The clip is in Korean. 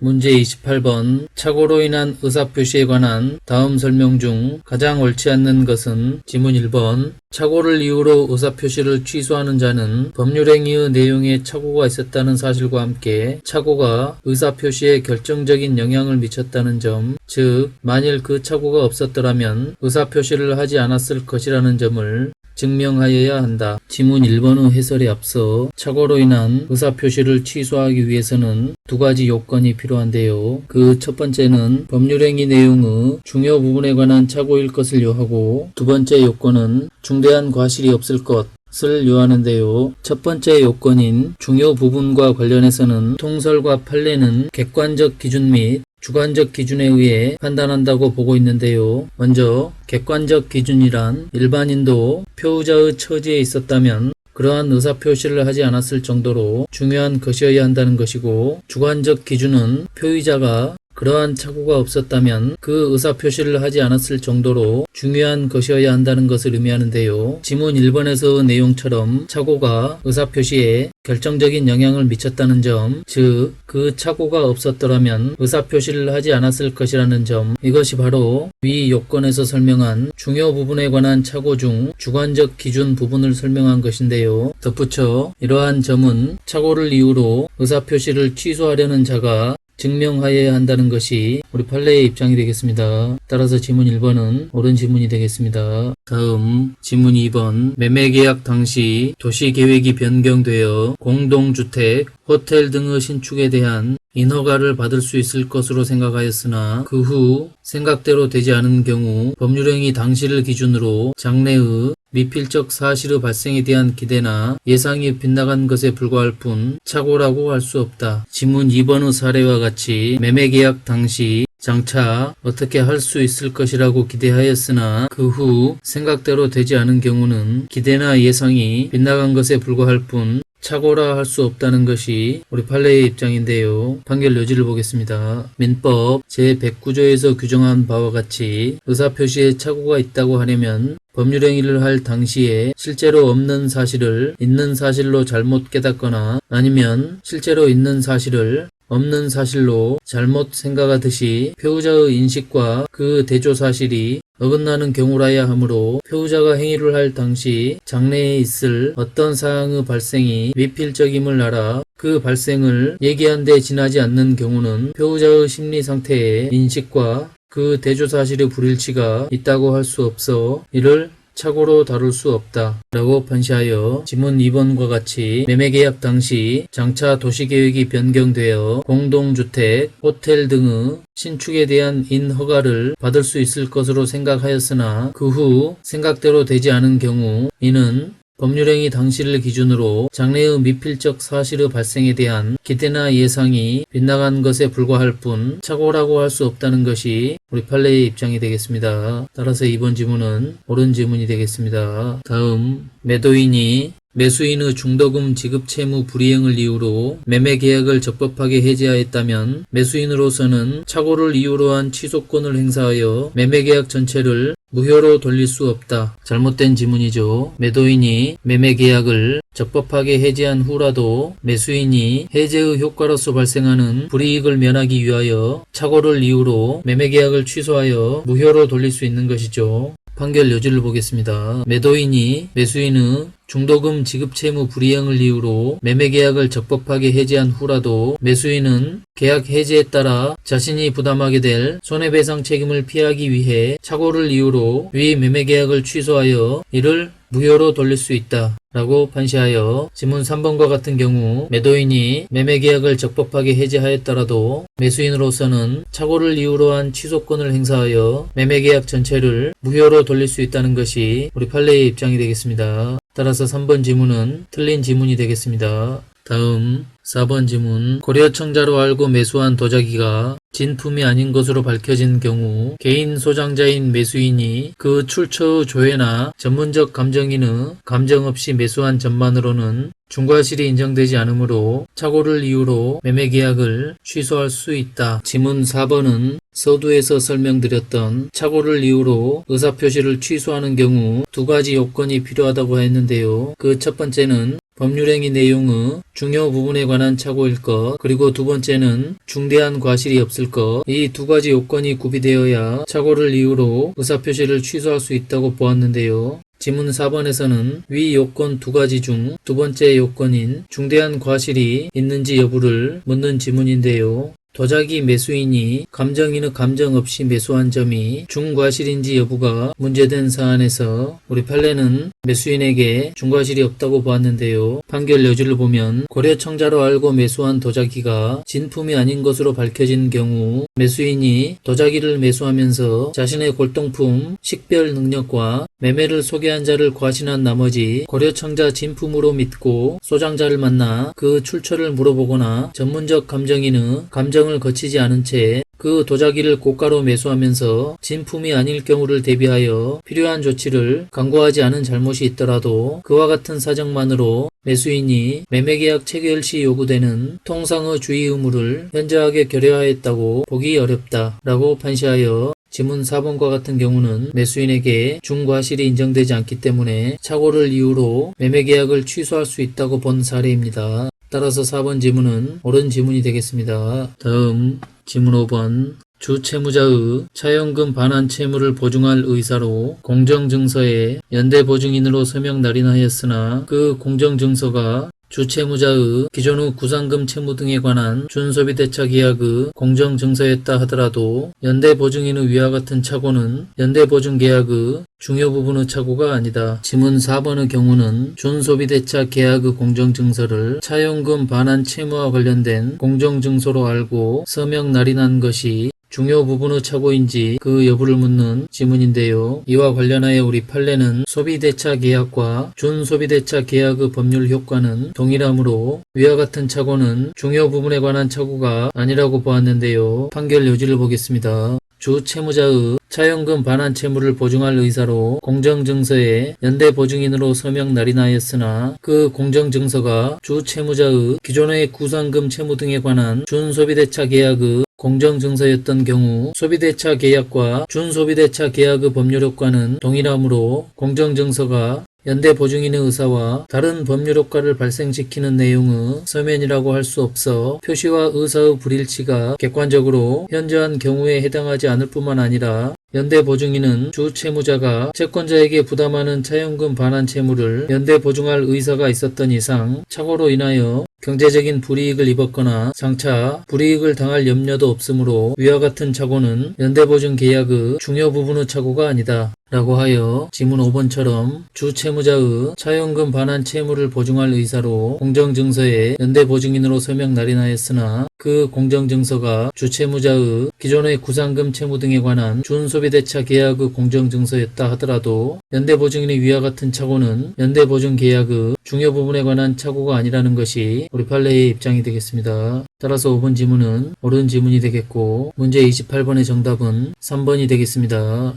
문제 28번 착오로 인한 의사표시에 관한 다음 설명 중 가장 옳지 않는 것은 지문 1번 착오를 이유로 의사표시를 취소하는 자는 법률행위의 내용에 착오가 있었다는 사실과 함께 착오가 의사표시에 결정적인 영향을 미쳤다는 점, 즉 만일 그 착오가 없었더라면 의사표시를 하지 않았을 것이라는 점을 증명하여야 한다. 지문 1번의 해설에 앞서 착오로 인한 의사표시를 취소하기 위해서는 두 가지 요건이 필요한데요. 그 첫 번째는 법률행위 내용의 중요 부분에 관한 착오일 것을 요하고, 두 번째 요건은 중대한 과실이 없을 것을 요하는데요. 첫 번째 요건인 중요 부분과 관련해서는 통설과 판례는 객관적 기준 및 주관적 기준에 의해 판단한다고 보고 있는데요. 먼저 객관적 기준이란 일반인도 표의자의 처지에 있었다면 그러한 의사표시를 하지 않았을 정도로 중요한 것이어야 한다는 것이고, 주관적 기준은 표의자가 그러한 착오가 없었다면 그 의사표시를 하지 않았을 정도로 중요한 것이어야 한다는 것을 의미하는데요. 지문 1번에서의 내용처럼 착오가 의사표시에 결정적인 영향을 미쳤다는 점, 즉 그 착오가 없었더라면 의사표시를 하지 않았을 것이라는 점, 이것이 바로 위 요건에서 설명한 중요 부분에 관한 착오 중 주관적 기준 부분을 설명한 것인데요. 덧붙여 이러한 점은 착오를 이유로 의사표시를 취소하려는 자가 증명하여야 한다는 것이 우리 판례의 입장이 되겠습니다. 따라서 지문 1번은 옳은 지문이 되겠습니다. 다음 지문 2번 매매계약 당시 도시계획이 변경되어 공동주택, 호텔 등의 신축에 대한 인허가를 받을 수 있을 것으로 생각하였으나 그 후 생각대로 되지 않은 경우 법률행위 당시를 기준으로 장래의 미필적 사실의 발생에 대한 기대나 예상이 빗나간 것에 불과할 뿐 착오라고 할 수 없다. 지문 2번의 사례와 같이 매매계약 당시 장차 어떻게 할 수 있을 것이라고 기대하였으나 그 후 생각대로 되지 않은 경우는 기대나 예상이 빗나간 것에 불과할 뿐 착오라 할 수 없다는 것이 우리 판례의 입장인데요. 판결 요지를 보겠습니다. 민법 제109조에서 규정한 바와 같이 의사표시에 착오가 있다고 하려면 법률행위를 할 당시에 실제로 없는 사실을 있는 사실로 잘못 깨닫거나 아니면 실제로 있는 사실을 없는 사실로 잘못 생각하듯이 표의자의 인식과 그 대조사실이 어긋나는 경우라야 하므로 표의자가 행위를 할 당시 장래에 있을 어떤 사항의 발생이 미필적임을 알아 그 발생을 예기한 데 지나지 않는 경우는 표의자의 심리 상태에 인식과 그 대조사실의 불일치가 있다고 할 수 없어 이를 착오로 다룰 수 없다 라고 판시하여 지문 2번과 같이 매매계약 당시 장차 도시계획이 변경되어 공동주택, 호텔 등의 신축에 대한 인허가를 받을 수 있을 것으로 생각하였으나 그 후 생각대로 되지 않은 경우 이는 법률행위 당시를 기준으로 장래의 미필적 사실의 발생에 대한 기대나 예상이 빗나간 것에 불과할 뿐 착오라고 할 수 없다는 것이 우리 판례의 입장이 되겠습니다. 따라서 이번 지문은 옳은 지문이 되겠습니다. 다음 매도인이 매수인의 중도금 지급 채무 불이행을 이유로 매매계약을 적법하게 해지하였다면 매수인으로서는 착오를 이유로 한 취소권을 행사하여 매매계약 전체를 무효로 돌릴 수 없다. 잘못된 지문이죠. 매도인이 매매계약을 적법하게 해지한 후라도 매수인이 해제의 효과로서 발생하는 불이익을 면하기 위하여 착오를 이유로 매매계약을 취소하여 무효로 돌릴 수 있는 것이죠. 판결 요지를 보겠습니다. 매도인이 매수인의 중도금 지급 채무 불이행을 이유로 매매계약을 적법하게 해지한 후라도 매수인은 계약 해지에 따라 자신이 부담하게 될 손해배상 책임을 피하기 위해 착오를 이유로 위 매매계약을 취소하여 이를 무효로 돌릴 수 있다 라고 판시하여 지문 3번과 같은 경우 매도인이 매매계약을 적법하게 해지하였더라도 매수인으로서는 착오를 이유로 한 취소권을 행사하여 매매계약 전체를 무효로 돌릴 수 있다는 것이 우리 판례의 입장이 되겠습니다. 따라서 3번 지문은 틀린 지문이 되겠습니다. 다음 4번 지문 고려청자로 알고 매수한 도자기가 진품이 아닌 것으로 밝혀진 경우 개인 소장자인 매수인이 그 출처의 조회나 전문적 감정인의 감정 없이 매수한 점만으로는 중과실이 인정되지 않으므로 착오를 이유로 매매계약을 취소할 수 있다. 지문 4번은 서두에서 설명드렸던 착오를 이유로 의사표시를 취소하는 경우 두 가지 요건이 필요하다고 했는데요. 그 첫 번째는 법률행위 내용의 중요 부분에 관한 착오일 것, 그리고 두 번째는 중대한 과실이 없을 것, 이 두 가지 요건이 구비되어야 착오를 이유로 의사표시를 취소할 수 있다고 보았는데요. 지문 4번에서는 위 요건 두 가지 중 두 번째 요건인 중대한 과실이 있는지 여부를 묻는 지문인데요. 도자기 매수인이 감정인의 감정 없이 매수한 점이 중과실인지 여부가 문제된 사안에서 우리 판례는 매수인에게 중과실이 없다고 보았는데요. 판결 여지를 보면 고려청자로 알고 매수한 도자기가 진품이 아닌 것으로 밝혀진 경우 매수인이 도자기를 매수하면서 자신의 골동품, 식별 능력과 매매를 소개한 자를 과신한 나머지 고려청자 진품으로 믿고 소장자를 만나 그 출처를 물어보거나 전문적 감정인의 감정을 거치지 않은 채 그 도자기를 고가로 매수하면서 진품이 아닐 경우를 대비하여 필요한 조치를 강구하지 않은 잘못이 있더라도 그와 같은 사정만으로 매수인이 매매계약 체결 시 요구되는 통상의 주의 의무를 현저하게 결여하였다고 보기 어렵다 라고 판시하여 지문 4번과 같은 경우는 매수인에게 중과실이 인정되지 않기 때문에 착오를 이유로 매매계약을 취소할 수 있다고 본 사례입니다. 따라서 4번 지문은 옳은 지문이 되겠습니다. 다음 지문 5번 주채무자의 차용금 반환 채무를 보증할 의사로 공정증서에 연대보증인으로 서명 날인하였으나 그 공정증서가 주채무자의 기존의 구상금 채무 등에 관한 준소비대차계약의 공정증서였다 하더라도 연대보증인의 위와 같은 착오는 연대보증계약의 중요 부분의 착오가 아니다. 지문 4번의 경우는 준소비대차계약의 공정증서를 차용금 반환 채무와 관련된 공정증서로 알고 서명 날인한 것이 중요 부분의 착오인지 그 여부를 묻는 지문인데요. 이와 관련하여 우리 판례는 소비대차 계약과 준소비대차 계약의 법률 효과는 동일하므로 위와 같은 착오는 중요 부분에 관한 착오가 아니라고 보았는데요. 판결 요지를 보겠습니다. 주채무자의 차용금 반환 채무를 보증할 의사로 공정증서에 연대보증인으로 서명 날인하였으나 그 공정증서가 주채무자의 기존의 구상금 채무 등에 관한 준소비대차 계약의 공정증서였던 경우 소비대차 계약과 준소비대차 계약의 법률 효과는 동일하므로 공정증서가 연대보증인의 의사와 다른 법률 효과를 발생시키는 내용의 서면이라고 할 수 없어 표시와 의사의 불일치가 객관적으로 현저한 경우에 해당하지 않을 뿐만 아니라 연대보증인은 주채무자가 채권자에게 부담하는 차용금 반환 채무를 연대보증할 의사가 있었던 이상 착오로 인하여 경제적인 불이익을 입었거나 장차 불이익을 당할 염려도 없으므로 위와 같은 착오는 연대보증 계약의 중요 부분의 착오가 아니다 라고 하여 지문 5번처럼 주채무자의 차용금 반환 채무를 보증할 의사로 공정증서에 연대보증인으로 서명 날인하였으나 그 공정증서가 주채무자의 기존의 구상금 채무 등에 관한 준소비대차 계약의 공정증서였다 하더라도 연대보증인의 위와 같은 착오는 연대보증 계약의 중요 부분에 관한 착오가 아니라는 것이 우리 판례의 입장이 되겠습니다. 따라서 5번 지문은 옳은 지문이 되겠고 문제 28번의 정답은 3번이 되겠습니다.